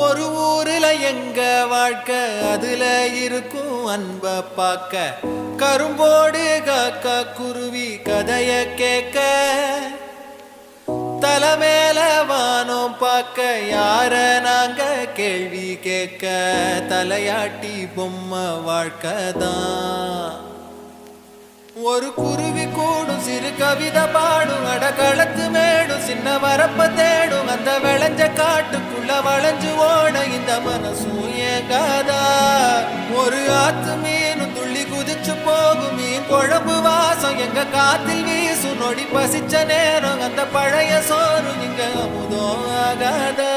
ஒரு ஊருல எங்க வாழ்க்கை அதுல இருக்கும் அன்ப பாக்க கரும்போடு காக்கா குருவி கதைய கேட்க தலைமேல வானம் பார்க்க யார நாங்க கேள்வி கேட்க தலையாட்டி பொம்மை வாழ்க்கைதான். ஒரு குருவி கூடும் சிறு கவிதை பாடும் அடகளத்து மேடும் சின்ன வரப்ப தேடும் அந்த விளைஞ்ச காட்டுக்குள்ள வளைஞ்சு ஓட இந்த மனசும் ஏங்காதா. ஒரு ஆத்து மீனும் துள்ளி குதிச்சு போகும் மீன் குழம்பு வாசம் எங்க காத்தில் வீசும் நொடி பசிச்ச நேரம் அந்த பழைய சோறு இங்க அமுதம் ஆகாதா.